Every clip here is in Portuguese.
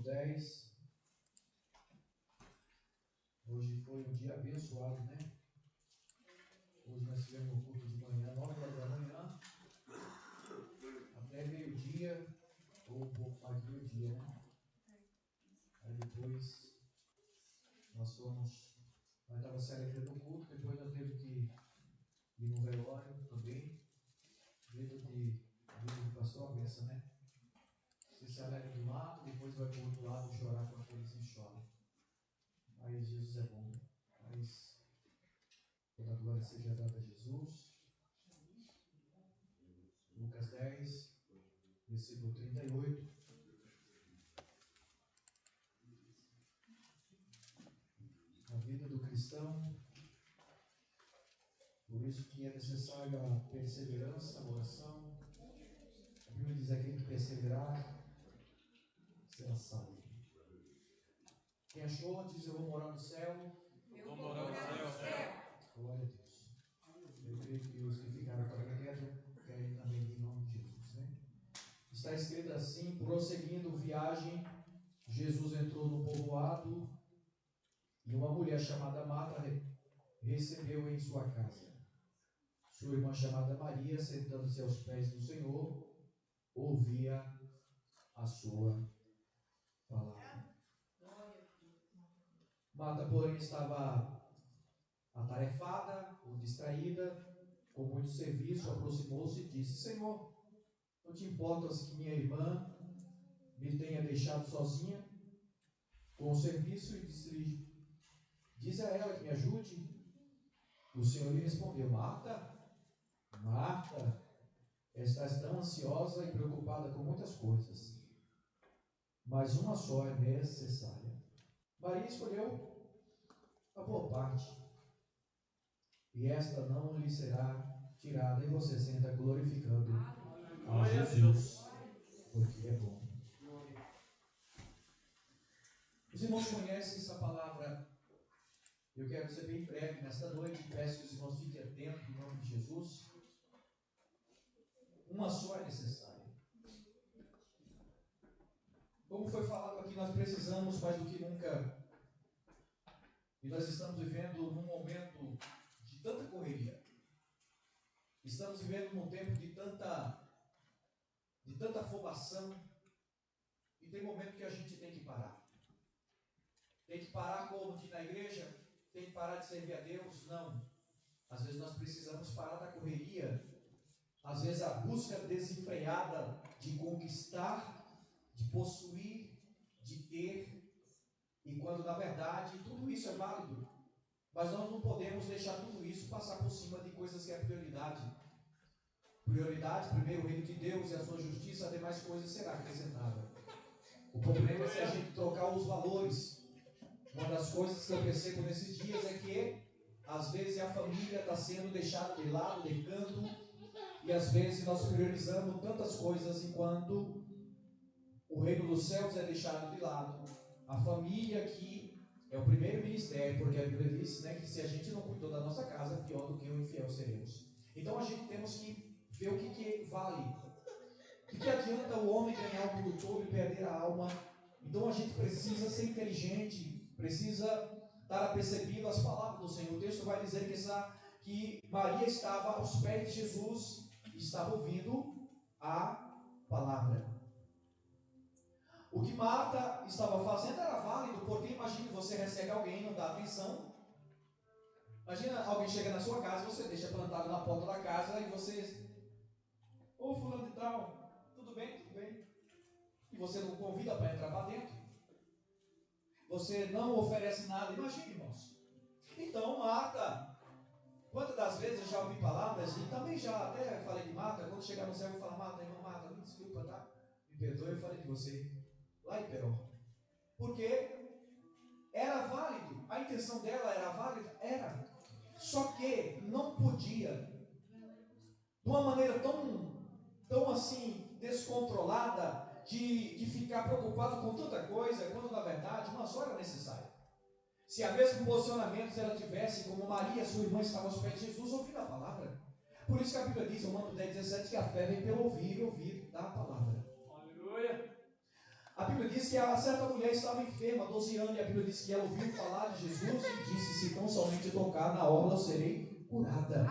10. Hoje foi um dia abençoado, né? Hoje nós tivemos um culto de manhã, 9 horas da manhã, até meio-dia, ou um pouco mais de meio-dia, né? Aí depois nós estávamos celebrando o culto, depois nós temos que ir no velório também, vida de pastor, a benção, né? Você se alegra de um lado, depois vai para o outro lado chorar com aqueles que choram. Aí Jesus é bom, mas toda a glória seja dada a Jesus. Lucas 10, versículo 38. A vida do cristão, por isso que é necessária a perseverança, a oração. A Bíblia diz: aquele que perseverar será salvo. Quem achou, diz: eu vou morar no céu. Eu vou morar no céu. Glória a Deus. Eu creio que os que ficaram para a guerra querem também em nome de Jesus, né? Está escrito assim: prosseguindo viagem, Jesus entrou no povoado e uma mulher chamada Marta recebeu em sua casa. Sua irmã chamada Maria, sentando-se aos pés do Senhor, ouvia a sua palavra. Marta, porém, estava atarefada ou distraída, com muito serviço, aproximou-se e disse: Senhor, não te importas que minha irmã me tenha deixado sozinha com o serviço? E diz a ela que me ajude. O Senhor lhe respondeu: Marta, Marta, estás tão ansiosa e preocupada com muitas coisas, mas uma só é necessária. Maria escolheu a boa parte, e esta não lhe será tirada. E você senta glorificando a Jesus, porque é bom. Os irmãos conhecem essa palavra. Eu quero ser bem breve nesta noite. Peço que os irmãos fiquem atentos em nome de Jesus. Uma só é necessária. Como foi falado aqui, nós precisamos mais do que nunca. E nós estamos vivendo num momento de tanta correria. Estamos vivendo num tempo de tanta afobação. E tem momento que a gente tem que parar. Tem que parar como aqui na igreja? Tem que parar de servir a Deus? Não. Às vezes nós precisamos parar da correria. Às vezes a busca desenfreada de conquistar, de possuir, de ter. E quando na verdade tudo isso é válido. Mas nós não podemos deixar tudo isso passar por cima de coisas que é prioridade. Prioridade, primeiro o reino de Deus e a sua justiça, as demais coisas será acrescentada. O problema é se a gente trocar os valores. Uma das coisas que eu percebo nesses dias é que às vezes a família está sendo deixada de lado, de canto, e às vezes nós priorizamos tantas coisas enquanto o reino dos céus é deixado de lado. A família aqui é o primeiro ministério, porque a Bíblia diz, né, que se a gente não cuidou da nossa casa, pior do que o infiel seremos. Então a gente temos que ver o que vale. O que adianta o homem ganhar o mundo todo e perder a alma? Então a gente precisa ser inteligente, precisa estar apercebido as palavras do Senhor. O texto vai dizer que Maria estava aos pés de Jesus e estava ouvindo a palavra. O que Marta estava fazendo era válido, porque imagine você recebe alguém e não dá atenção. Imagina alguém chega na sua casa, você deixa plantado na porta da casa e você: ô fulano de tal, tudo bem? Tudo bem. E você não convida para entrar para dentro. Você não oferece nada. Imagine, irmãos. Então Marta, quantas das vezes eu já ouvi palavras, e também já até falei de Marta, quando chegar no céu eu vou falar: Marta, irmã Marta, me desculpa, tá? Me perdoe, eu falei de você lá em Peró. Porque era válido, a intenção dela era válida? Era. Só que não podia, de uma maneira tão assim, descontrolada, de ficar preocupado com tanta coisa, quando na verdade uma só era necessária. Se a mesmo posicionamento ela tivesse, como Maria, sua irmã, estava aos pés de Jesus, ouvindo a palavra. Por isso que a Bíblia diz, Romanos 10:17, que a fé vem pelo ouvir e ouvir da palavra. Aleluia! A Bíblia diz que a certa mulher estava enferma há 12 anos, e a Bíblia diz que ela ouviu falar de Jesus e disse: se tão somente tocar na orla, eu serei curada.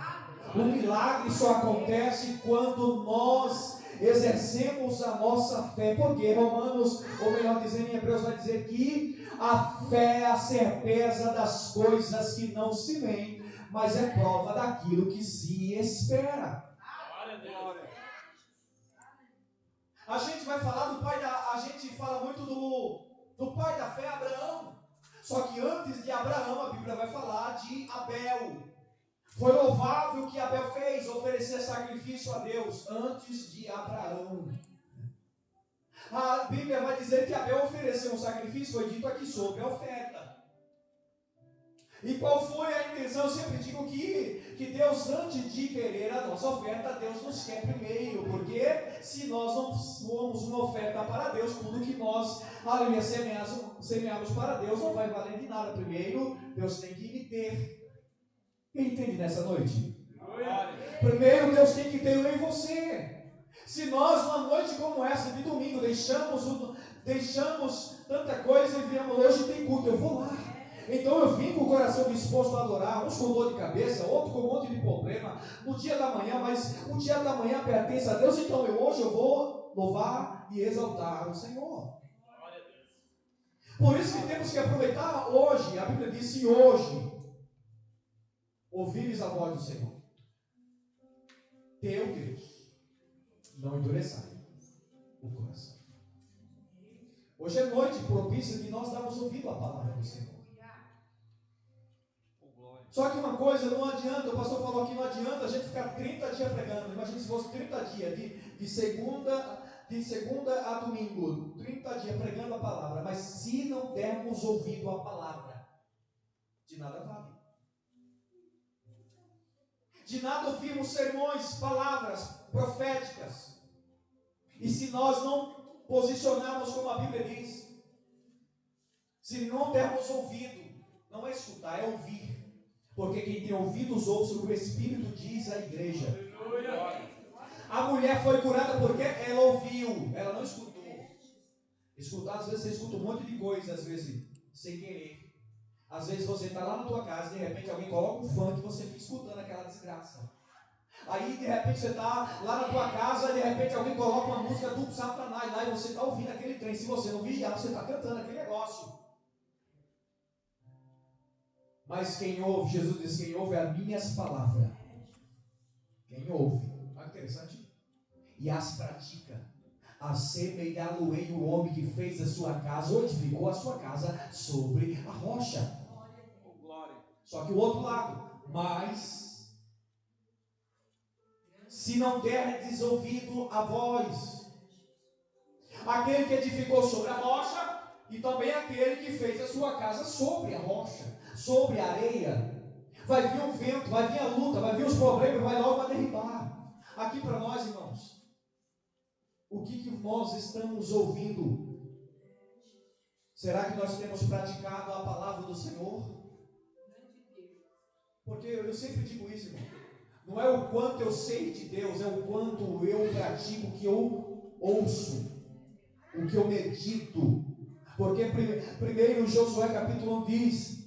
O milagre só acontece quando nós exercemos a nossa fé, porque Romanos, ou melhor dizendo, em Hebreus vai dizer que a fé é a certeza das coisas que não se veem, mas é prova daquilo que se espera. Glória a Deus. A gente vai falar do pai da... A gente fala muito do pai da fé, Abraão. Só que antes de Abraão, a Bíblia vai falar de Abel. Foi louvável o que Abel fez, oferecer sacrifício a Deus antes de Abraão. A Bíblia vai dizer que Abel ofereceu um sacrifício, foi dito aqui sobre a oferta. E qual foi a intenção? Eu sempre digo que Deus, antes de querer a nossa oferta, Deus nos quer primeiro, porque se nós não formos uma oferta para Deus, tudo que nós semeamos para Deus não vai valer de nada. Primeiro, Deus tem que me ter. Quem entende nessa noite? Primeiro, Deus tem que ter eu e você. Se nós, numa noite como essa de domingo, deixamos tanta coisa e viemos hoje tem culto, eu vou lá. Então eu vim com o coração disposto a adorar, uns com dor de cabeça, outros com um monte de problema, no dia da manhã, mas o dia da manhã pertence a Deus, então hoje eu vou louvar e exaltar o Senhor. Por isso que temos que aproveitar hoje, a Bíblia diz: se hoje ouvires a voz do Senhor, teu Deus, não endureçai o coração. Hoje é noite propícia de nós darmos ouvido à palavra do Senhor. Só que uma coisa, não adianta, o pastor falou que não adianta a gente ficar 30 dias pregando. Imagina se fosse 30 dias, de segunda a domingo, 30 dias pregando a palavra. Mas se não dermos ouvido à palavra, de nada vale. De nada ouvimos sermões, palavras proféticas. E se nós não posicionarmos como a Bíblia diz, se não dermos ouvido, não é escutar, é ouvir. Porque quem tem ouvidos ouça o que o Espírito diz à igreja. A mulher foi curada porque ela ouviu, ela não escutou. Escutar, às vezes você escuta um monte de coisa, às vezes sem querer. Às vezes você está lá na tua casa, de repente alguém coloca um funk e você fica escutando aquela desgraça. Aí de repente você está lá na tua casa, de repente alguém coloca uma música do Satanás lá e você está ouvindo aquele trem. Se você não vigiar, você está cantando aquele negócio. Mas quem ouve, Jesus diz: quem ouve as minhas palavras, quem ouve, olha que interessante, e as pratica, assemelhá-lo-ei o homem que fez a sua casa, ou edificou a sua casa sobre a rocha. Só que o outro lado, mas se não derdes ouvido a voz, aquele que edificou sobre a rocha, e também aquele que fez a sua casa sobre a rocha, sobre a areia, vai vir o vento, vai vir a luta, vai vir os problemas, vai logo a derribar. Aqui para nós, irmãos, o que nós estamos ouvindo? Será que nós temos praticado a palavra do Senhor? Porque eu sempre digo isso, irmão, não é o quanto eu sei de Deus, é o quanto eu pratico, o que eu ouço, o que eu medito. Porque primeiro Josué capítulo 1 diz: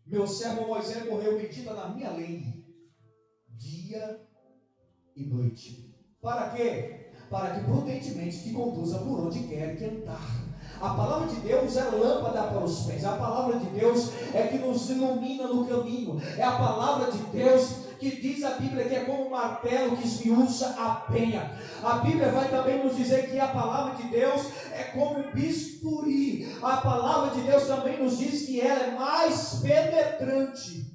meu servo Moisés morreu, medita na minha lei, dia e noite. Para quê? Para que prudentemente te conduza por onde quer que andar. A palavra de Deus é lâmpada para os pés. A palavra de Deus é que nos ilumina no caminho. É a palavra de Deus que diz a Bíblia que é como um martelo que esmiuça a penha. A Bíblia vai também nos dizer que a palavra de Deus é como um bisturi. A palavra de Deus também nos diz que ela é mais penetrante.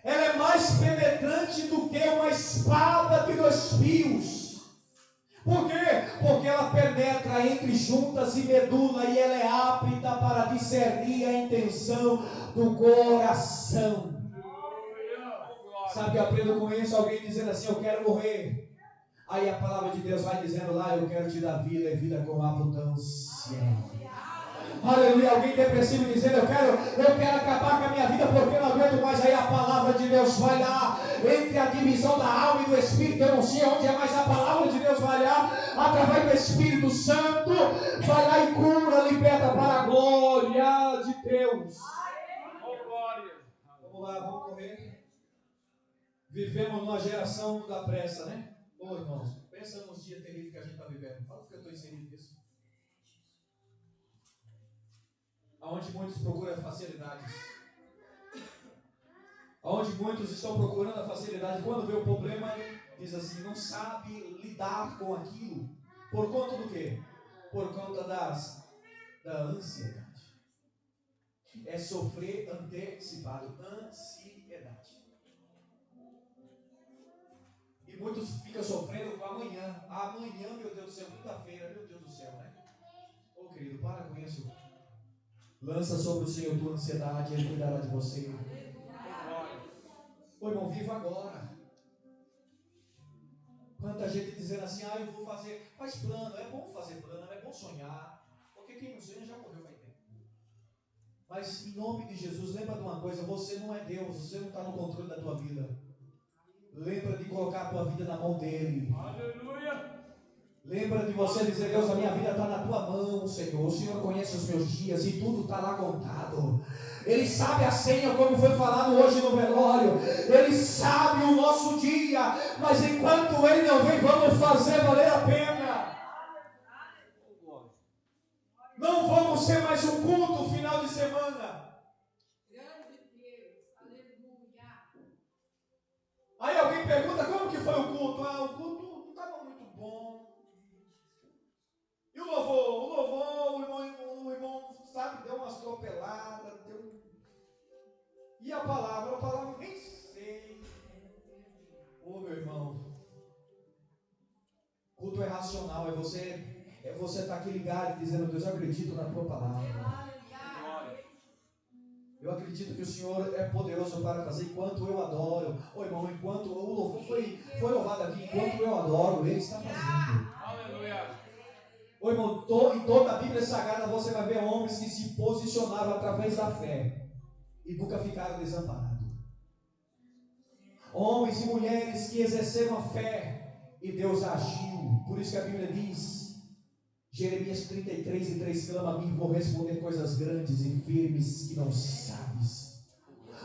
Ela é mais penetrante do que uma espada de 2 fios. Por quê? Porque ela penetra entre juntas e medula, e ela é apta para discernir a intenção do coração. Sabe que eu aprendo com isso? Alguém dizendo assim: eu quero morrer. Aí a palavra de Deus vai dizendo lá: eu quero te dar vida e vida com abundância. Aleluia. Alguém depressivo dizendo: eu quero acabar com a minha vida porque eu não aguento mais. Aí a palavra de Deus vai lá, entre a divisão da alma e do Espírito. Eu não sei onde é, mas a palavra de Deus vai lá, através do Espírito Santo, vai lá e cura, liberta para a glória de Deus. Vamos lá, vamos correr. Vivemos numa geração da pressa, né? Ô irmãos, pensa nos dias terríveis que a gente está vivendo. Fala que eu estou inserido nisso. Onde muitos procuram facilidades. Onde muitos estão procurando a facilidade. Quando vê o problema, diz assim, não sabe lidar com aquilo. Por conta do quê? Por conta da ansiedade. É sofrer antecipado. Ansiedade. E muitos ficam sofrendo com amanhã. Amanhã, meu Deus do céu, quinta-feira, meu Deus do céu, né? Ô querido, para com isso. Lança sobre o Senhor tua ansiedade, Ele cuidará de você. Ô irmão, viva agora. Quanta gente dizendo assim, eu vou fazer. Faz plano, é bom fazer plano, é bom sonhar. Porque quem não sonha já morreu faz tempo. Mas em nome de Jesus, lembra de uma coisa, você não é Deus, você não está no controle da tua vida. Lembra de colocar a tua vida na mão dEle. Aleluia. Lembra de você dizer: Deus, a minha vida está na tua mão, Senhor. O Senhor conhece os meus dias e tudo está lá contado. Ele sabe a senha, como foi falado hoje no velório. Ele sabe o nosso dia. Mas enquanto Ele não vem, vamos fazer valer a pena. Não vamos ser mais um culto final de semana. Aí alguém pergunta: como que foi o culto? O culto não estava muito bom. E o louvor, o irmão, sabe, deu umas atropeladas, E a palavra nem sei. Ô meu irmão, culto é racional, é você estar aqui ligado dizendo: Deus, eu acredito na tua palavra. Eu acredito que o Senhor é poderoso para fazer enquanto eu adoro. Ô irmão, enquanto o louvor foi louvado aqui, enquanto eu adoro, Ele está fazendo. Aleluia. Ô irmão, em toda a Bíblia Sagrada você vai ver homens que se posicionaram através da fé e nunca ficaram desamparados. Homens e mulheres que exerceram a fé e Deus agiu. Por isso que a Bíblia diz, Jeremias 33:3, clama a mim, vou responder coisas grandes e firmes que não sabes.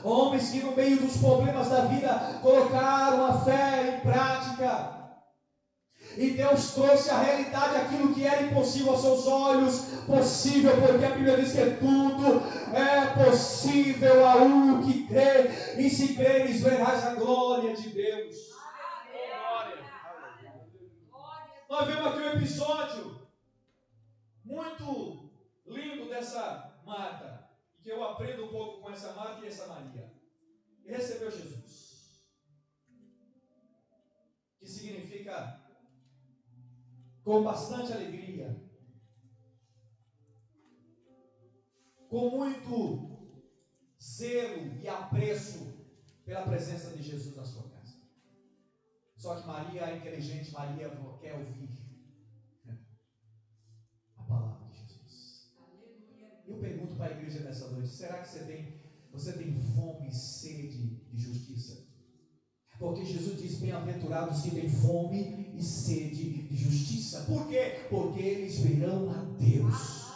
Homens que no meio dos problemas da vida colocaram a fé em prática. E Deus trouxe à realidade aquilo que era impossível aos seus olhos, possível, porque a Bíblia diz que tudo é possível ao que crê, e se creres verás a glória de Deus. Nós vemos aqui um episódio muito lindo dessa Marta, e que eu aprendo um pouco com essa Marta e essa Maria. E recebeu Jesus, que significa com bastante alegria, com muito zelo e apreço pela presença de Jesus na sua casa. Só que Maria é inteligente, Maria quer ouvir a palavra de Jesus. Eu pergunto para a igreja nessa noite: será que você tem fome e sede de justiça? Porque Jesus diz: bem-aventurados que têm fome e sede de justiça. Por quê? Porque eles verão a Deus.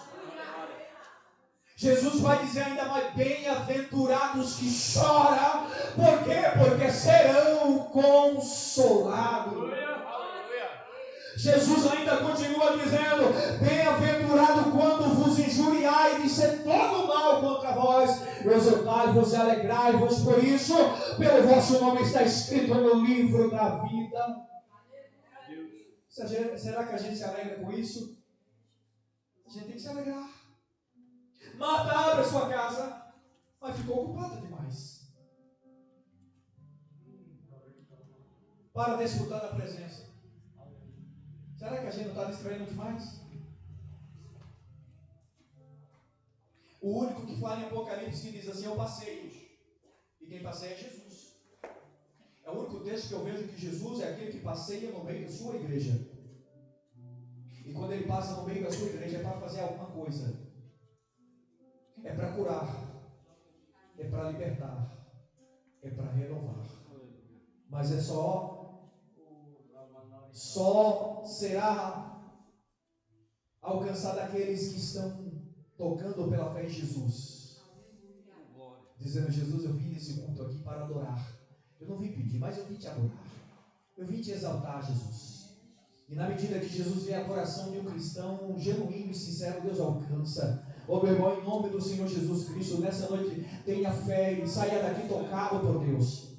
Jesus vai dizer ainda mais: bem-aventurados que choram. Por quê? Porque serão consolados. Jesus ainda continua dizendo: bem-aventurado quando vos injuriar e disser todo mal contra vós, exultai-vos e alegrai-vos por isso, pelo vosso nome está escrito no livro da vida. Será que a gente se alegra com isso? A gente tem que se alegrar. Marta abre a sua casa, mas ficou ocupada demais para desfrutar da presença. Será que a gente não está distraindo demais? O único que fala em Apocalipse que diz assim: eu passei. E quem passeia é Jesus. É o único texto que eu vejo que Jesus é aquele que passeia no meio da sua igreja. E quando ele passa no meio da sua igreja é para fazer alguma coisa. é para curar, é para libertar, é para renovar. Mas é só será alcançado aqueles que estão tocando pela fé em Jesus, dizendo: Jesus, eu vim nesse culto aqui para adorar. Eu não vim pedir, mas eu vim te adorar. Eu vim te exaltar, Jesus. E na medida que Jesus vê a coração de um cristão genuíno e sincero, Deus alcança. Ô meu irmão, em nome do Senhor Jesus Cristo, nessa noite, tenha fé e saia daqui tocado por Deus.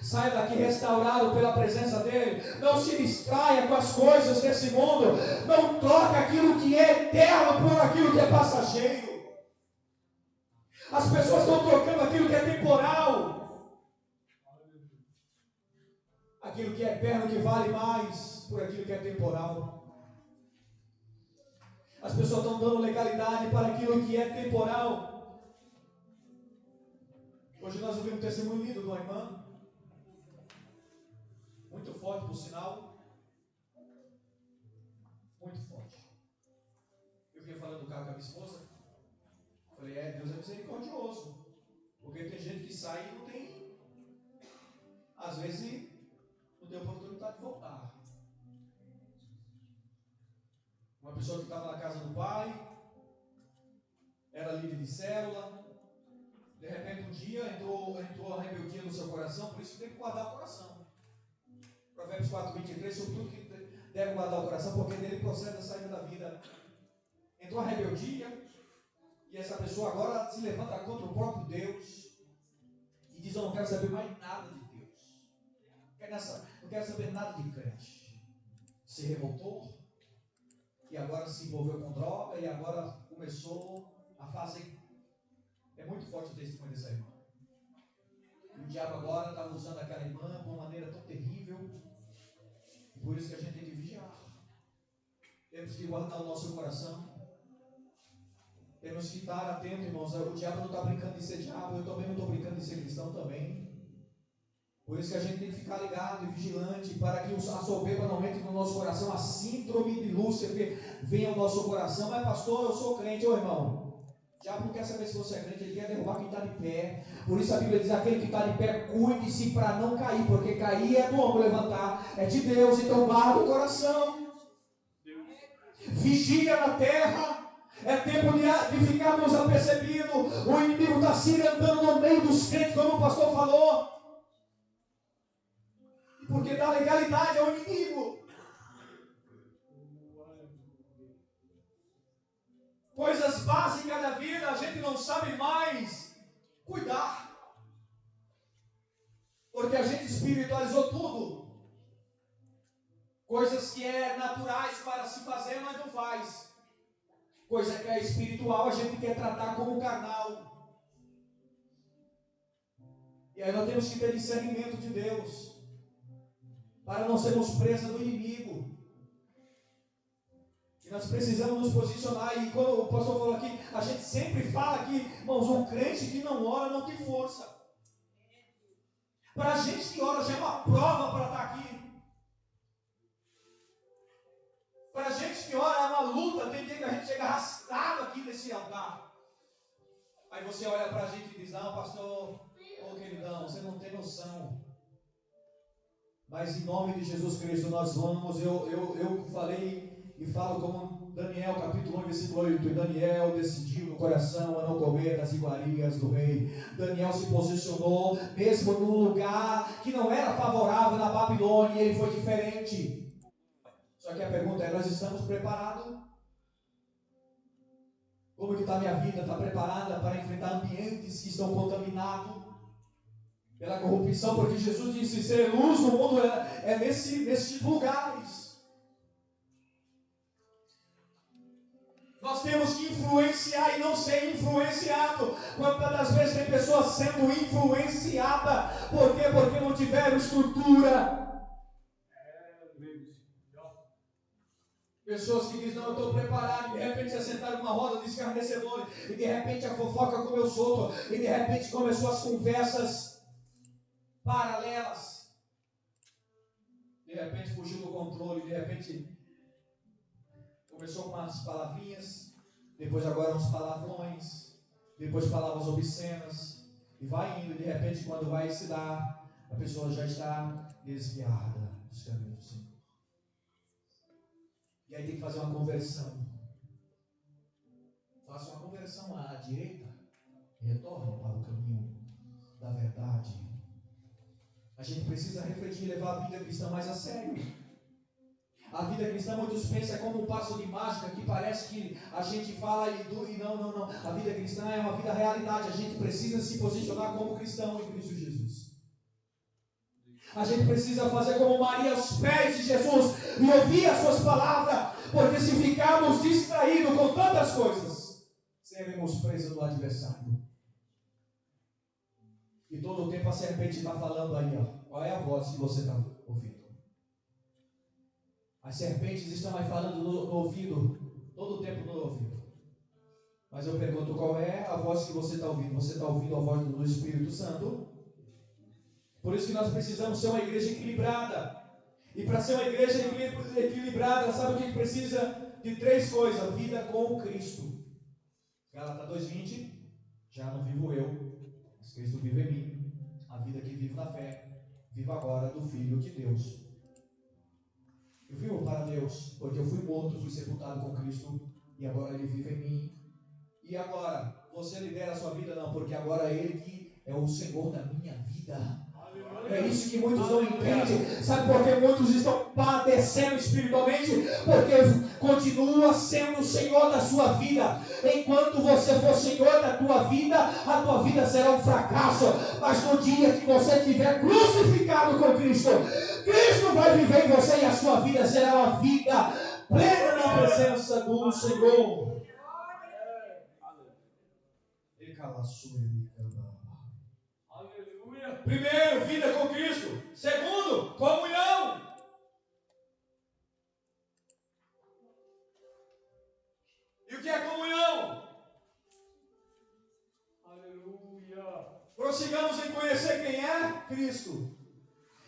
Saia daqui restaurado pela presença dEle. Não se distraia com as coisas desse mundo. Não troque aquilo que é eterno por aquilo que é passageiro. As pessoas estão trocando aquilo que é temporal, aquilo que é eterno, que vale mais, por aquilo que é temporal. As pessoas estão dando legalidade para aquilo que é temporal. Hoje nós ouvimos um testemunho lindo de uma irmã, muito forte, por sinal, muito forte. Eu vinha falando do carro com a minha esposa, falei: Deus é misericordioso, porque tem gente que sai e não tem, às vezes, não tem oportunidade de voltar. Uma pessoa que estava na casa do pai, era líder de célula, de repente um dia entrou a rebeldia no seu coração, por isso tem que guardar o coração. Provérbios 4:23, sobretudo que deve guardar o coração, porque dele procede a saída da vida. Entrou a rebeldia, e essa pessoa agora se levanta contra o próprio Deus, e diz: eu não quero saber mais nada de Deus, não quero saber nada de crente. Se revoltou, e agora se envolveu com droga, e agora começou a fazer. É muito forte o testemunho dessa irmã. E o diabo agora está usando aquela irmã de uma maneira tão terrível. E por isso que a gente tem que vigiar. Temos que guardar o nosso coração. Temos que estar atentos, irmãos. O diabo não está brincando de ser diabo. Eu também não estou brincando de ser cristão também. Por isso que a gente tem que ficar ligado e vigilante, para que a soberba não entre no nosso coração. A síndrome de Lúcifer venha ao nosso coração. Mas pastor, eu sou crente. Ô irmão, o diabo não quer saber se você é crente, ele quer derrubar quem está de pé. Por isso a Bíblia diz: aquele que está de pé, cuide-se para não cair, porque cair é do homem, levantar é de Deus. Então guarda o coração, vigia na terra. É tempo de ficarmos apercebidos. O inimigo está se andando no meio dos crentes, como o pastor falou, porque dá legalidade ao inimigo. Coisas básicas da vida a gente não sabe mais cuidar, porque a gente espiritualizou tudo. Coisas que é naturais para se fazer, mas não faz. Coisa que é espiritual a gente quer tratar como carnal. E aí nós temos que ter discernimento de Deus, para não sermos presa do inimigo. Nós precisamos nos posicionar. E quando o pastor falou aqui, a gente sempre fala que, irmãos, um crente que não ora não tem força. Para a gente que ora já é uma prova para estar aqui. Para a gente que ora é uma luta. Tem dia que a gente chega arrastado aqui nesse altar. Aí você olha para a gente e diz: não, pastor, ô queridão, você não tem noção. Mas em nome de Jesus Cristo nós vamos. Eu falei e falo como Daniel, capítulo 1, versículo 8. E Daniel decidiu no coração a não comer das iguarias do rei. Daniel se posicionou, mesmo num lugar que não era favorável na Babilônia, ele foi diferente. Só que a pergunta é: nós estamos preparados? Como que está a minha vida? Está preparada para enfrentar ambientes que estão contaminados pela corrupção? Porque Jesus disse: ser luz no mundo é nesses lugares. Nós temos que influenciar e não ser influenciado. Quantas das vezes tem pessoas sendo influenciadas? Por quê? Porque não tiveram estrutura. Pessoas que dizem: não, eu estou preparado. E de repente se sentaram numa roda de escarnecedores. E de repente a fofoca comeu solto. E de repente começou as conversas paralelas. De repente fugiu do controle. De repente começou com umas palavrinhas, depois agora uns palavrões. depois palavras obscenas, e vai indo, de repente, quando vai se dar, a pessoa já está desviada dos caminhos do Senhor. E aí tem que fazer uma conversão. Faça uma conversão à direita e retorne para o caminho da verdade. A gente precisa refletir e levar a vida cristã mais a sério. A vida cristã, muitos pensam, é como um passo de mágica que parece que a gente fala e não. A vida cristã é uma vida realidade. A gente precisa se posicionar como cristão em Cristo Jesus. A gente precisa fazer como Maria aos pés de Jesus e ouvir as suas palavras, porque se ficarmos distraídos com tantas coisas, seremos presos do adversário. E todo o tempo a serpente está falando aí, ó. Qual é a voz que você está ouvindo? As serpentes estão aí falando no ouvido, todo o tempo no ouvido. Mas eu pergunto, qual é a voz que você está ouvindo? Você está ouvindo a voz do Espírito Santo? Por isso que nós precisamos ser uma igreja equilibrada. E para ser uma igreja equilibrada, sabe o que precisa? De 3 coisas: vida com Cristo. Gálatas 2:20. Já não vivo eu, mas Cristo vive em mim. A vida que vivo na fé, vivo agora do Filho de Deus. Eu vivo para Deus, porque eu fui morto, fui sepultado com Cristo, e agora Ele vive em mim. E agora, você lidera a sua vida? Não, porque agora Ele que é o Senhor da minha vida. É isso que muitos não entendem. Sabe por que muitos estão padecendo espiritualmente? Porque continua sendo o Senhor da sua vida. Enquanto você for Senhor da tua vida, a tua vida será um fracasso. Mas no dia que você estiver crucificado com Cristo, Cristo vai viver em você e a sua vida será uma vida plena na presença do Senhor. Primeiro, vida com Cristo. Segundo, comunhão. E o que é comunhão? Aleluia. Prossigamos em conhecer quem é Cristo.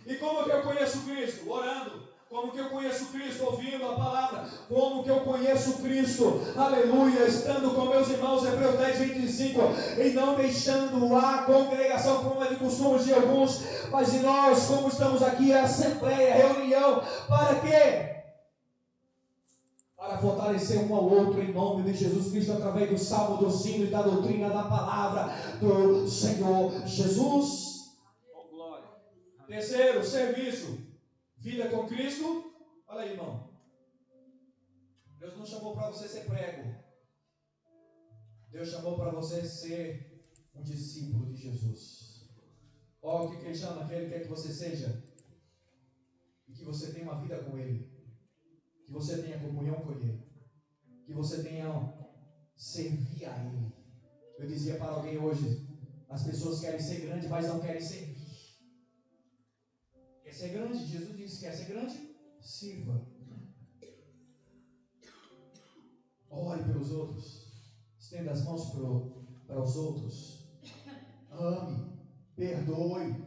E como que eu conheço Cristo? Orando. Como que eu conheço Cristo? Ouvindo a palavra. Como que eu conheço Cristo? Aleluia. Estando com meus irmãos, Hebreus 10:25. E não deixando a congregação como é de costumes de alguns. Mas em nós, como estamos aqui, a assembleia, a reunião. Para quê? Para fortalecer um ao outro em nome de Jesus Cristo. Através do salmo, do sino e da doutrina da palavra do Senhor Jesus. Oh, glória. Terceiro, serviço. Vida com Cristo. Olha aí, irmão. Deus não chamou para você ser prego. Deus chamou para você ser um discípulo de Jesus. Olha o que Ele chama, que Ele quer que você seja. E que você tenha uma vida com Ele. Que você tenha comunhão com Ele. Que você tenha servir a Ele. Eu dizia para alguém hoje, as pessoas querem ser grandes, mas não querem servir. Quer ser grande? Jesus disse, quer ser grande? Sirva. Ore pelos outros. Estenda as mãos para os outros. Ame. Perdoe.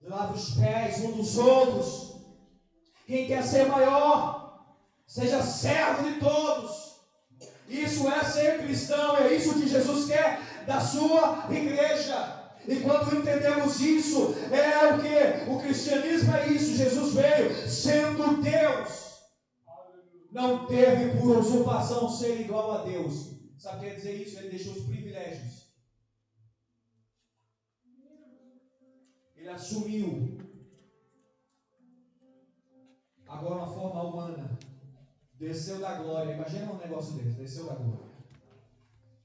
Lave os pés um dos outros. Quem quer ser maior, seja servo de todos. Isso é ser cristão. É isso que Jesus quer da sua igreja. E quando entendemos isso, é o que? O cristianismo é isso. Jesus veio sendo Deus. Não teve por usurpação ser igual a Deus. Sabe o que quer dizer isso? Ele deixou os privilégios. Ele assumiu agora uma forma humana. Desceu da glória. Imagina um negócio desse. Desceu da glória.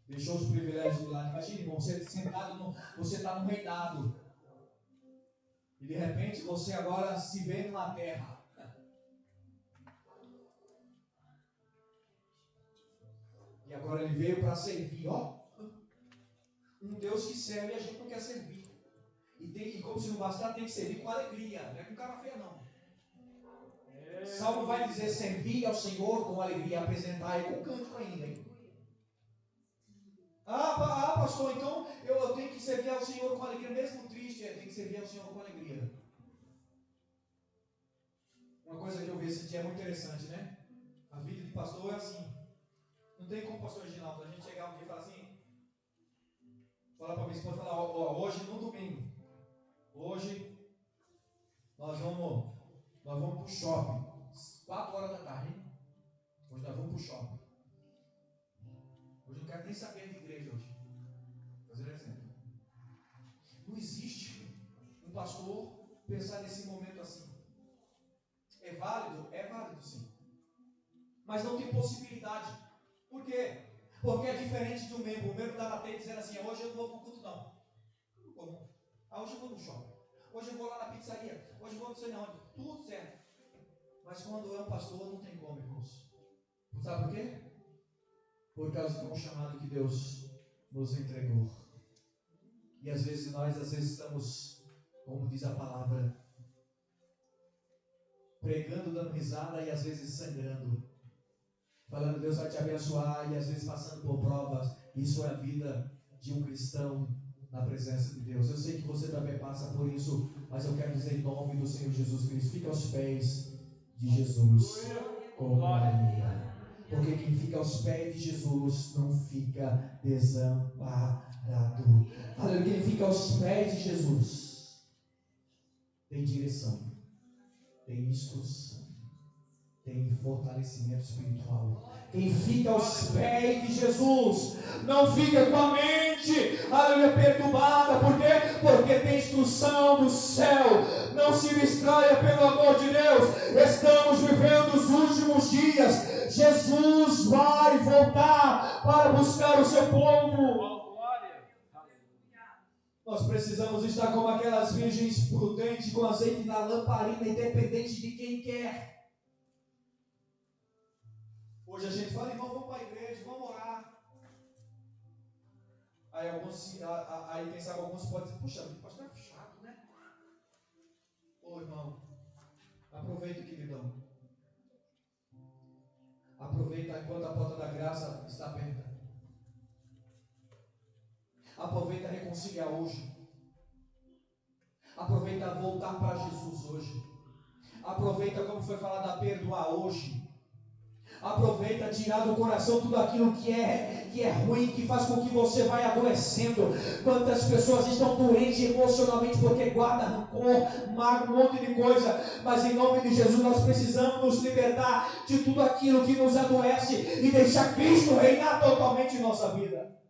Deixou os privilégios de lado. Imagina, irmão, você sentado, você está no reinado. E de repente você agora se vê numa terra. E agora ele veio para servir. Ó, um Deus que serve e a gente não quer servir. E como se não bastar, tem que servir com alegria. Não é com cara feia, não. Salmo vai dizer: servir ao Senhor com alegria, apresentar e com cântico ainda, hein? Pastor, então eu tenho que servir ao Senhor com alegria, mesmo triste, tem que servir ao Senhor com alegria. Uma coisa que eu vi esse dia é muito interessante, né? A vida de pastor é assim. Não tem como pastor Reginaldo, a gente chegar um dia e falar assim: Falar para minha esposa, falar, ó, hoje no domingo, hoje nós vamos para o shopping, 4 horas da tarde, hein? Hoje nós vamos para o shopping. Hoje eu não quero nem saber de igreja hoje. Vou fazer um exemplo. Não existe um pastor pensar nesse momento assim. É válido? É válido sim. Mas não tem possibilidade. Por quê? Porque é diferente de um membro. O membro da bater dizendo assim, hoje eu não vou para o culto não. Como? Hoje eu vou no shopping. Hoje eu vou lá na pizzaria. Hoje eu vou não sei onde. Tudo certo. Mas quando é um pastor, não tem como, irmãos. Sabe por quê? Por causa de um chamado que Deus nos entregou. E às vezes nós estamos, como diz a palavra, pregando, dando risada e às vezes sangrando. Falando, Deus vai te abençoar e às vezes passando por provas. Isso é a vida de um cristão na presença de Deus. Eu sei que você também passa por isso, mas eu quero dizer em nome do Senhor Jesus Cristo, fica aos pés de Jesus com Maria. Porque quem fica aos pés de Jesus não fica desamparado. Aleluia. Quem fica aos pés de Jesus tem direção, tem instrução, tem fortalecimento espiritual. Quem fica aos pés de Jesus não fica com a mente, aleluia, perturbada. Por quê? Porque tem instrução do céu. Não se distraia, pelo amor de Deus. Estamos vivendo os últimos dias. Jesus vai voltar para buscar o seu povo. Nós precisamos estar como aquelas virgens prudentes com azeite na lamparina, independente de quem quer. Hoje a gente fala, irmão, vamos para a igreja, vamos orar. Aí quem sabe alguns podem dizer, puxa, o pastor é chato, né? Ô irmão, aproveita, queridão. Aproveita enquanto a porta da graça está aberta. Aproveita a reconciliar hoje. Aproveita a voltar para Jesus hoje. Aproveita, como foi falado, a perdoar hoje. Aproveita a tirar do coração tudo aquilo que é ruim, que faz com que você vai adoecendo. Quantas pessoas estão doentes emocionalmente porque guardam rancor, mágoa, um monte de coisa. Mas em nome de Jesus nós precisamos nos libertar de tudo aquilo que nos adoece e deixar Cristo reinar totalmente em nossa vida.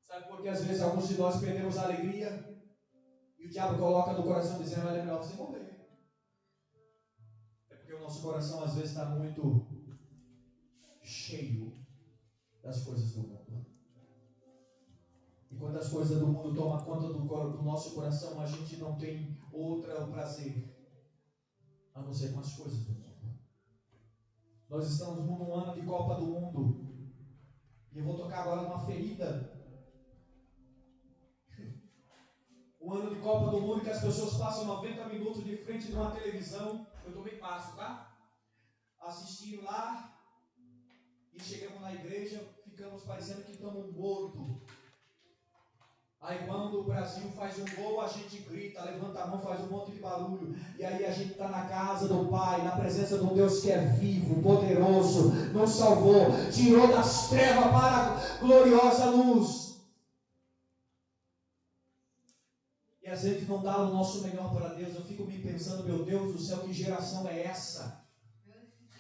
Sabe por que às vezes alguns de nós perdemos a alegria e o diabo coloca no coração dizendo, é melhor você morrer. Porque o nosso coração às vezes está muito cheio das coisas do mundo. E quando as coisas do mundo tomam conta do nosso coração, a gente não tem outro prazer a não ser com as coisas do mundo. Nós estamos num ano de Copa do Mundo. E eu vou tocar agora numa ferida. Um ano de Copa do Mundo que as pessoas passam 90 minutos de frente de uma televisão. Eu também passo, tá? Assistindo lá. E chegamos na igreja, ficamos parecendo que estamos mortos. Aí quando o Brasil faz um gol, a gente grita, levanta a mão, faz um monte de barulho. E aí a gente está na casa do Pai, na presença de um Deus que é vivo, poderoso, nos salvou, tirou das trevas para a gloriosa luz. E a gente não dá o nosso melhor para Deus. Eu fico me pensando, meu Deus do céu, que geração é essa?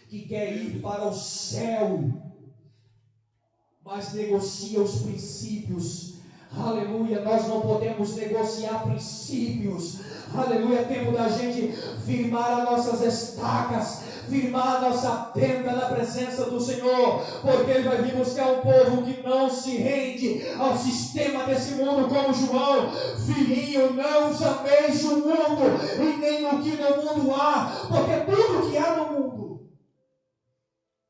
Que quer ir para o céu, mas negocia os princípios. Aleluia, nós não podemos negociar princípios. Aleluia, é tempo da gente firmar as nossas estacas, firmar a nossa tenda na presença do Senhor, porque Ele vai vir buscar um povo que não se rende ao sistema desse mundo, como João. Filhinho, não chameis o mundo e nem o que no mundo há, porque tudo que há no mundo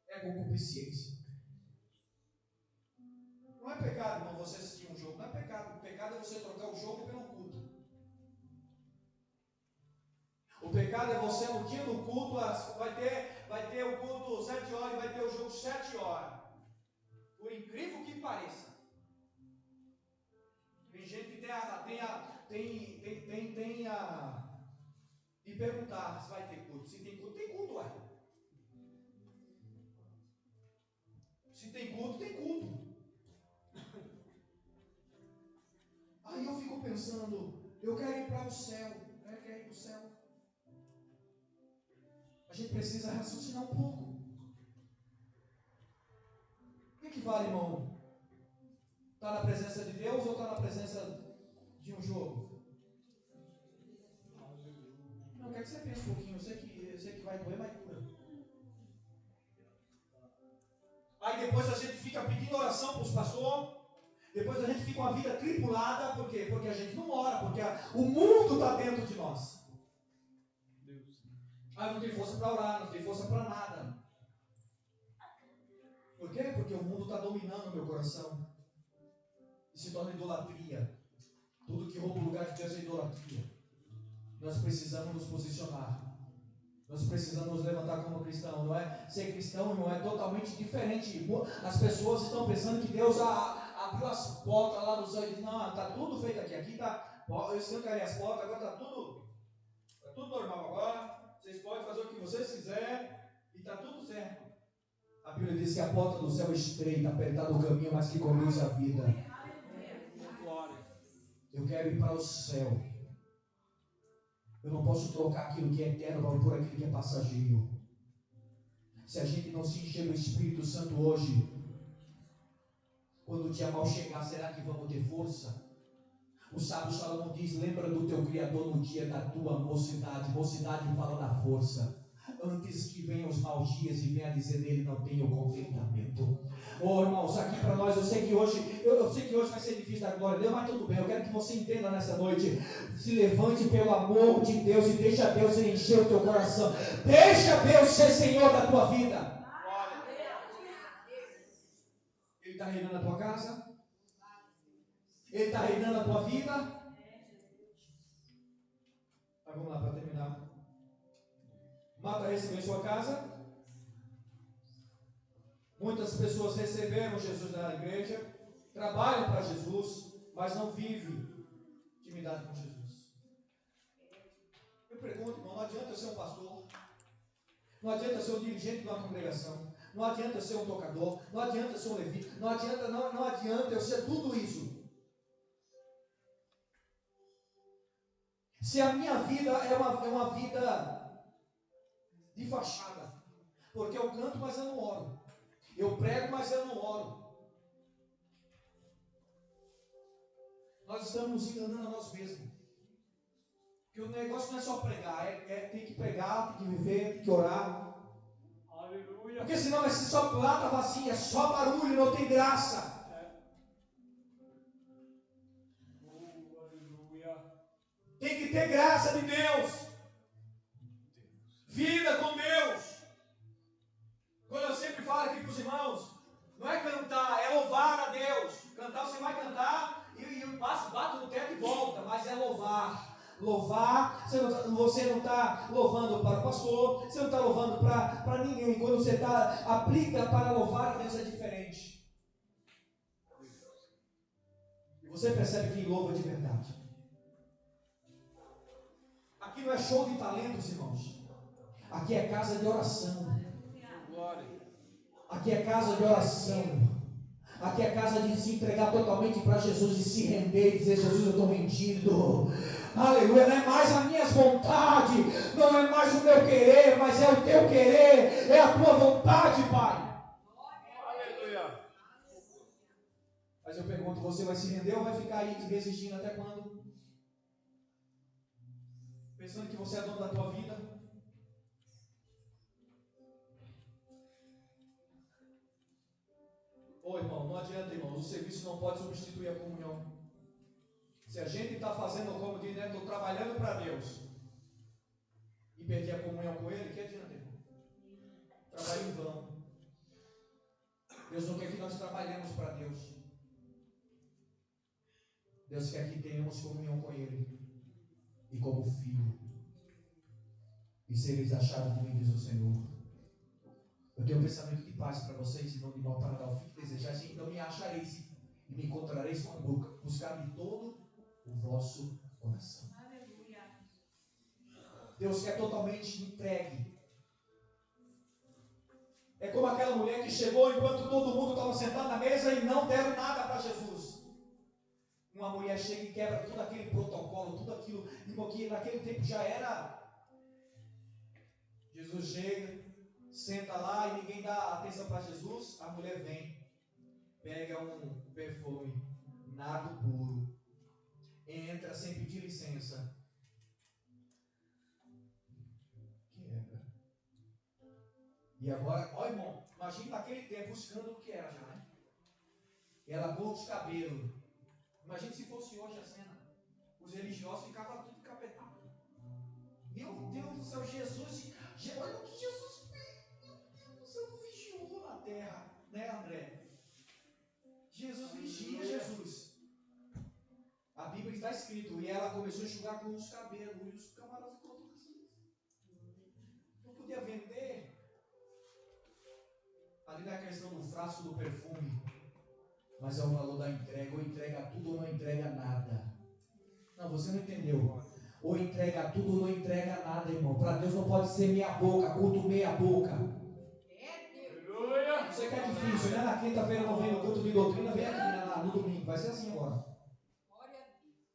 é concupiscência. Não é pecado, irmão, você assistir um jogo. Não é pecado. O pecado é você trocar o jogo pelo culto. O pecado é você, no dia do culto, vai ter o culto 7 horas e vai ter o jogo 7 horas. Por incrível que pareça. Tem gente que tem a de perguntar se vai ter culto. Se tem culto, tem culto, ué. Se tem culto, tem culto. pensando, eu quero ir para o céu. Eu quero ir para o céu. A gente precisa raciocinar um pouco. O que vale, irmão? Está na presença de Deus ou está na presença de um jogo? Não, quero que você pense um pouquinho. Eu sei que vai doer, mas cura. Aí depois a gente fica pedindo oração para os pastores. Depois a gente fica uma vida tripulada. Por quê? Porque a gente não ora. Porque o mundo está dentro de nós. Ah, não tem força para orar, não tem força para nada. Por quê? Porque o mundo está dominando o meu coração. E se torna idolatria. Tudo que rouba o lugar de Deus é idolatria. Nós precisamos nos posicionar. Nós precisamos nos levantar como cristão. Não é? Ser cristão, irmão, é totalmente diferente. As pessoas estão pensando que Deus abriu as portas lá do céu e diz, não, está tudo feito aqui. Aqui está, eu escancarei as portas, agora está tudo normal agora. Vocês podem fazer o que vocês quiserem e está tudo certo. A Bíblia diz que a porta do céu é estreita, apertado o caminho, mas que conduz a vida. Eu quero ir para o céu. Eu não posso trocar aquilo que é eterno por aquilo que é passageiro. Se a gente não se encher do Espírito Santo hoje, quando o dia mal chegar, será que vamos ter força? O sábio Salomão diz, lembra do teu Criador no dia da tua mocidade. Mocidade fala da força. Antes que venham os maus dias e venha dizer nele, não tenho contentamento. Oh, irmãos, aqui para nós, eu sei que hoje vai ser difícil dar glória a Deus, mas tudo bem, eu quero que você entenda nessa noite. Se levante pelo amor de Deus e deixa Deus encher o teu coração. Deixa Deus ser Senhor da tua vida. Ele está reinando na tua casa? Ele está reinando na tua vida? Tá, vamos lá para terminar. Mata recebeu em sua casa. Muitas pessoas receberam Jesus na igreja, trabalham para Jesus, mas não vivem intimidade com Jesus. Eu pergunto, irmão, não adianta eu ser um pastor, não adianta eu ser um dirigente de uma congregação, não adianta eu ser um tocador, não adianta eu ser um levita, não adianta eu ser tudo isso. Se a minha vida é uma vida de fachada, porque eu canto, mas eu não oro. Eu prego, mas eu não oro. Nós estamos nos enganando a nós mesmos. Porque o negócio não é só pregar, tem que pregar, tem que viver, tem que orar. Aleluia. Porque senão vai ser só plata vazia, só barulho, não tem graça. Aleluia. Tem que ter graça de Deus. Vida com Deus. Quando eu sempre falo aqui para os irmãos, não é cantar, é louvar a Deus. Cantar você vai cantar e o passo bate no teto e volta, mas é louvar. Louvar, você não está louvando para o pastor, você não está louvando para ninguém. Quando você aplica para louvar a Deus é diferente. E você percebe quem louva de verdade. Aqui não é show de talentos, irmãos. Aqui é casa de oração. Aqui é casa de oração. Aqui é casa de se entregar totalmente para Jesus e se render e dizer, Jesus, eu estou rendido. Aleluia, não é mais as minhas vontades, não é mais o meu querer, mas é o teu querer, é a tua vontade, Pai. Aleluia. Mas eu pergunto, você vai se render ou vai ficar aí resistindo até quando? Pensando que você é dono da tua vida? Ô irmão, não adianta, irmão, o serviço não pode substituir a comunhão. Se a gente está fazendo, como diz, estou trabalhando para Deus e perder a comunhão com Ele, que adianta, irmão? Trabalho em vão. Deus não quer que nós trabalhemos para Deus. Deus quer que tenhamos comunhão com Ele e como filho. E sereis achados de mim, diz o Senhor. Eu tenho um pensamento de paz para vocês e não de mal para dar o fim que desejais, então me achareis e me encontrareis quando buscar de todo o vosso coração. Aleluia. Deus quer totalmente entregue. É como aquela mulher que chegou enquanto todo mundo estava sentado na mesa e não deram nada para Jesus. Uma mulher chega e quebra todo aquele protocolo, tudo aquilo, irmão, que naquele tempo já era. Jesus chega, senta lá e ninguém dá atenção para Jesus. A mulher vem, pega um perfume, nardo puro, entra sem pedir licença, quebra. E agora, ó irmão, imagina naquele tempo o escândalo que era já, né? Ela corta os cabelos. Imagina se fosse hoje a cena. Os religiosos ficavam tudo encapetados. Meu Deus do céu, Jesus, olha o que Jesus fez. Meu Deus do céu, vigiou na terra, né, André? Jesus vigia, Jesus. A Bíblia está escrito, e ela começou a enxugar com os cabelos, e os camaradas ficou tudo assim. Não podia vender. Ali não é a questão do frasco do perfume, mas é o valor da entrega. Ou entrega tudo ou não entrega nada. Não, você não entendeu. Ou entrega tudo ou não entrega nada, irmão. Para Deus não pode ser meia boca, culto meia boca. Você que é difícil, né? Na quinta-feira não vem no culto de doutrina, vem aqui no domingo. Vai ser assim agora.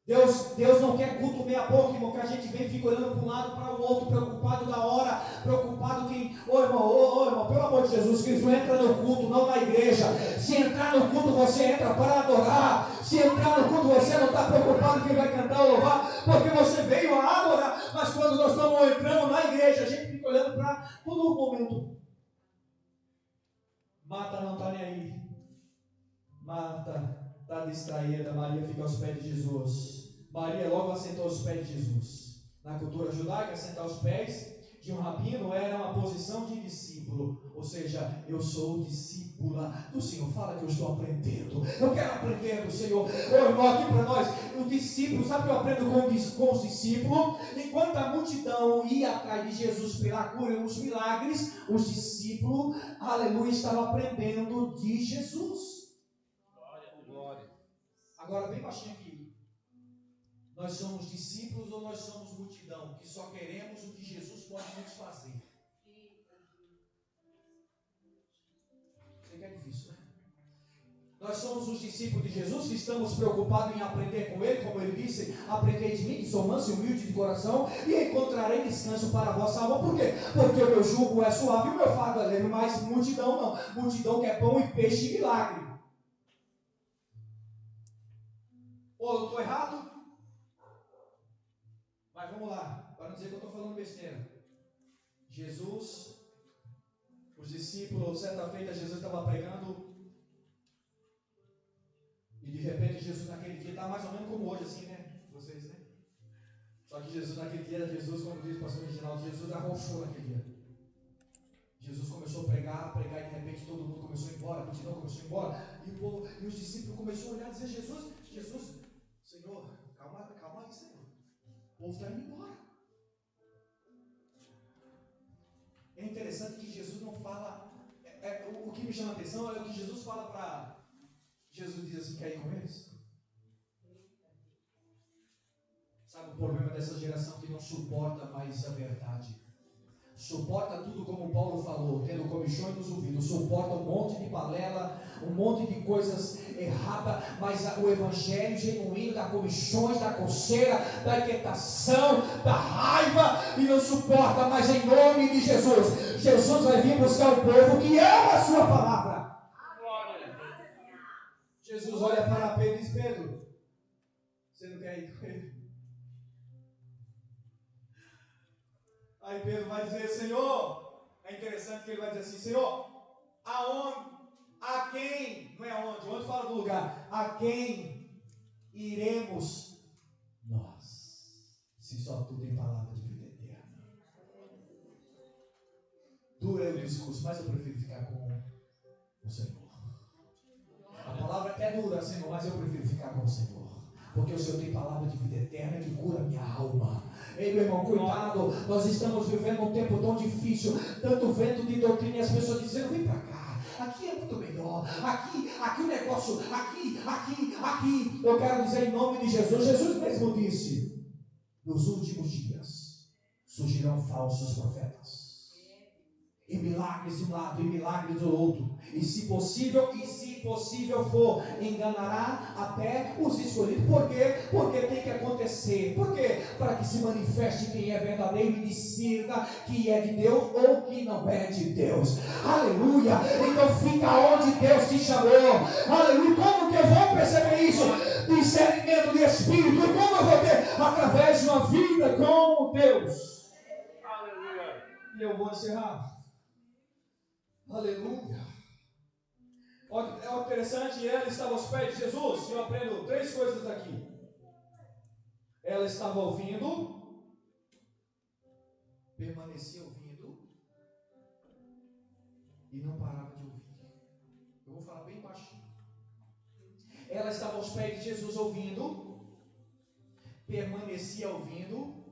Deus não quer culto meia boca, irmão, que a gente vem e fica olhando para um lado para o outro, preocupado da hora, preocupado quem. Ô irmão, pelo amor de Jesus Cristo, entra no culto, não na igreja. Se entrar no culto, você entra para adorar. Se entrar no culto, você não está preocupado quem vai cantar ou louvar, porque você veio a adorar. Mas quando nós estamos entrando na igreja, a gente fica olhando para todo momento. Marta não está nem aí. Marta está distraída. Maria fica aos pés de Jesus. Maria logo assentou aos pés de Jesus. Na cultura judaica, assentar aos pés de um rabino era uma posição de discípulo. Ou seja, eu sou discípula do Senhor. Fala que eu estou aprendendo. Eu quero aprender do Senhor. Ô irmão, aqui para nós, o discípulo, sabe o que eu aprendo com os discípulos? Enquanto a multidão ia atrás de Jesus pela cura e os milagres, os discípulos, aleluia, estavam aprendendo de Jesus. Glória. Agora, bem baixinho aqui. Nós somos discípulos ou nós somos multidão que só queremos o que Jesus pode nos fazer? Sei que é difícil, né? Nós somos os discípulos de Jesus que estamos preocupados em aprender com Ele, como Ele disse: aprendei de mim, que sou manso e humilde de coração, e encontrarei descanso para a vossa alma. Por quê? Porque o meu jugo é suave e o meu fardo é leve, mas multidão não. Multidão quer pão e peixe e milagre. Ou eu estou errado? Mas vamos lá, para não dizer que eu estou falando besteira. Jesus, os discípulos, certa feita, Jesus estava pregando, e de repente Jesus naquele dia está mais ou menos como hoje, assim, né? Vocês, né? Só que Jesus naquele dia, como diz o pastor Reginaldo, Jesus arrochou naquele dia. Jesus começou a pregar, e de repente todo mundo começou a ir embora, a multidão começou a ir embora, e o povo, e os discípulos começaram a olhar e dizer: Jesus, Senhor, calma aí, Senhor. O povo está indo embora. É interessante que Jesus não fala. O que me chama a atenção é o que Jesus fala para. Jesus diz assim: quer ir com eles? Sabe o problema dessa geração que não suporta mais a verdade? Suporta tudo como Paulo falou, tendo comichões nos ouvidos. Suporta um monte de balela, um monte de coisas erradas, mas o evangelho genuíno da comichões, da coceira, da inquietação, da raiva, e não suporta. Mas em nome de Jesus, Jesus vai vir buscar o povo que ama a sua palavra. Jesus olha para Pedro e diz: Pedro, você não quer ir com ele? Aí Pedro vai dizer: Senhor, é interessante que ele vai dizer assim: Senhor, aonde, a quem, não é aonde, onde fala do lugar, a quem iremos nós, se só tu tem palavra de vida eterna? Duro é o discurso, mas eu prefiro ficar com o Senhor. A palavra é dura, Senhor, mas eu prefiro ficar com o Senhor. Porque o Senhor tem palavra de vida eterna que cura minha alma. Ei, meu irmão, cuidado. Nós estamos vivendo um tempo tão difícil. Tanto vento de doutrina e as pessoas dizendo: vem para cá. Aqui é muito melhor. Aqui o negócio. Aqui. Eu quero dizer em nome de Jesus. Jesus mesmo disse: nos últimos dias surgirão falsos profetas. E milagres de um lado e milagres do outro. E se possível for, enganará até os escolhidos. Por quê? Porque tem que acontecer. Por quê? Para que se manifeste quem é verdadeiro e discirna que é de Deus ou que não é de Deus. Aleluia! Então fica onde Deus te chamou. Aleluia! Como que eu vou perceber isso? Discernimento de espírito. E como eu vou ter? Através de uma vida com Deus. Aleluia. E eu vou encerrar. Aleluia. Olha que interessante, ela estava aos pés de Jesus. E eu aprendo 3 coisas aqui. Ela estava ouvindo, permanecia ouvindo e não parava de ouvir. Eu vou falar bem baixinho. Ela estava aos pés de Jesus ouvindo, permanecia ouvindo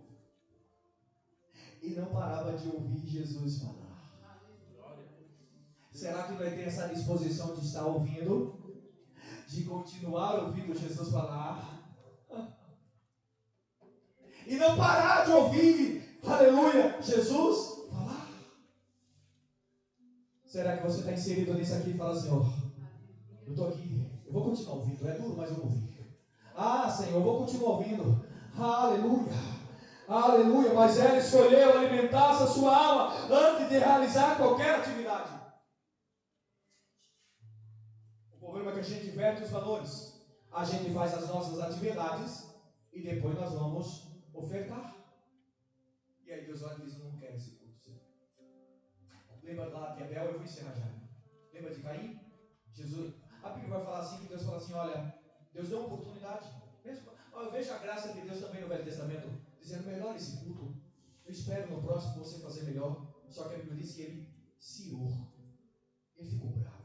e não parava de ouvir Jesus falar. Será que vai ter essa disposição de estar ouvindo? De continuar ouvindo Jesus falar? E não parar de ouvir, aleluia, Jesus falar? Será que você está inserido nisso aqui e fala, Senhor, eu estou aqui, eu vou continuar ouvindo, é duro, mas eu vou ouvir. Ah, Senhor, eu vou continuar ouvindo. Aleluia, aleluia, mas ela escolheu alimentar-se a sua alma antes de realizar qualquer atividade. O problema é que a gente inverte os valores. A gente faz as nossas atividades e depois nós vamos ofertar. E aí Deus olha e diz, eu não quero esse culto. Lembra lá de Abel? Eu vou encerrar já. Lembra de Caim? Jesus, a Bíblia vai falar assim, que Deus fala assim, olha, Deus deu uma oportunidade. Eu vejo a graça de Deus também no Velho Testamento, dizendo, melhor esse culto. Eu espero no próximo você fazer melhor. Só que a Bíblia diz que ele se irou. Ele ficou bravo.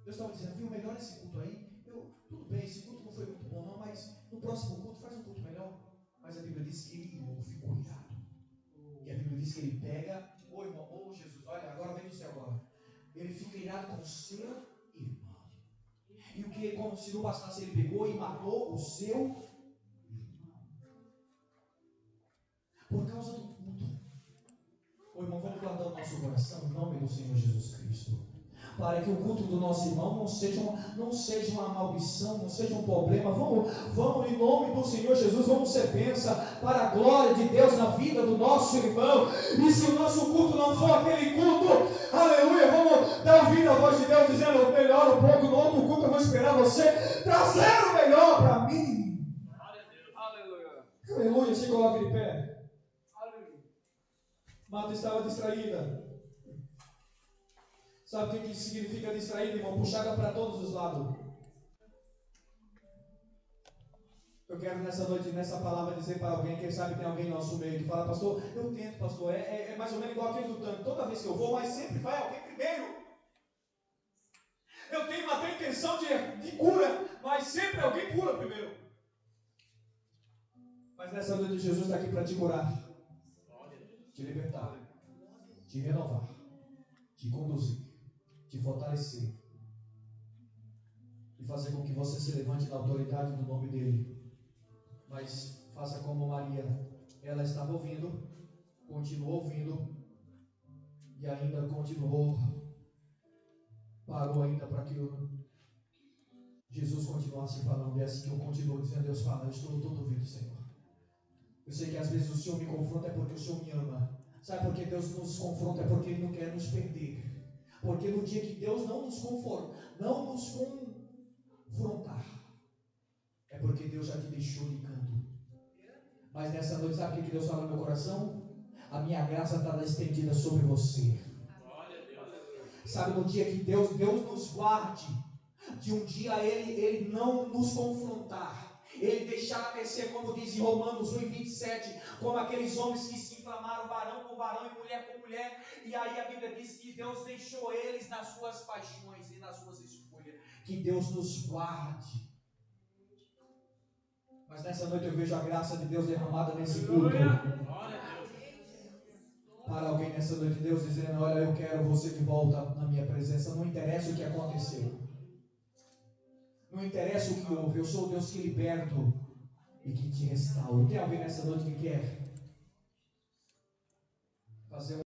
Deus estava dizendo, viu, melhor esse culto aí. Tudo bem, esse culto não foi muito bom não, mas no próximo culto faz um culto melhor. Mas a Bíblia diz que ele ficou irado. E a Bíblia diz que ele pega, irmão, Jesus, olha, agora vem do céu agora. Ele fica irado com o seu irmão. E o que, como se não bastasse, ele pegou e matou o seu irmão. Por causa do culto. Irmão, vamos guardar o nosso coração em nome do Senhor Jesus Cristo. Para que o culto do nosso irmão não seja uma maldição, não seja um problema. Vamos em nome do Senhor Jesus, vamos ser bênção para a glória de Deus na vida do nosso irmão. E se o nosso culto não for aquele culto, aleluia, vamos dar ouvido à voz de Deus dizendo, melhor um pouco, no outro culto eu vou esperar você trazer o melhor para mim. Aleluia. Aleluia, se coloque de pé. Marta estava distraída. Sabe o que significa distraído, irmão? Puxada para todos os lados. Eu quero nessa noite, nessa palavra, dizer para alguém, quem sabe tem alguém no nosso meio que fala, pastor, eu tento, pastor, é mais ou menos igual aquele do tanto. Toda vez que eu vou, mas sempre vai alguém primeiro. Eu tenho até intenção de cura, mas sempre alguém cura primeiro. Mas nessa noite Jesus está aqui para te curar, te libertar, te renovar, te conduzir, te fortalecer e fazer com que você se levante na autoridade do nome dele. Mas faça como Maria, ela estava ouvindo, continuou ouvindo e ainda continuou, parou ainda para que Jesus continuasse falando. É assim que eu continuo dizendo, Deus fala, eu estou todo ouvido, Senhor. Eu sei que às vezes o Senhor me confronta é porque o Senhor me ama. Sabe por que Deus nos confronta? É porque Ele não quer nos perder. Porque no dia que Deus não nos confrontar, é porque Deus já te deixou de canto. Mas nessa noite, sabe o que Deus fala no meu coração? A minha graça está estendida sobre você. Sabe, no dia que Deus nos guarde, de um dia Ele não nos confrontar. Ele deixar a mercê, como diz em Romanos 1:27, como aqueles homens que se inflamaram, varão com varão e mulher com mulher. E aí a Bíblia diz que Deus deixou eles nas suas paixões e nas suas escolhas. Que Deus nos guarde. Mas nessa noite eu vejo a graça de Deus derramada nesse culto. Para alguém nessa noite, Deus dizendo, olha, eu quero você de volta na minha presença. Não interessa o que aconteceu. Não interessa o que houve. Eu sou o Deus que liberto e que te restauro. Tem alguém nessa noite que quer fazer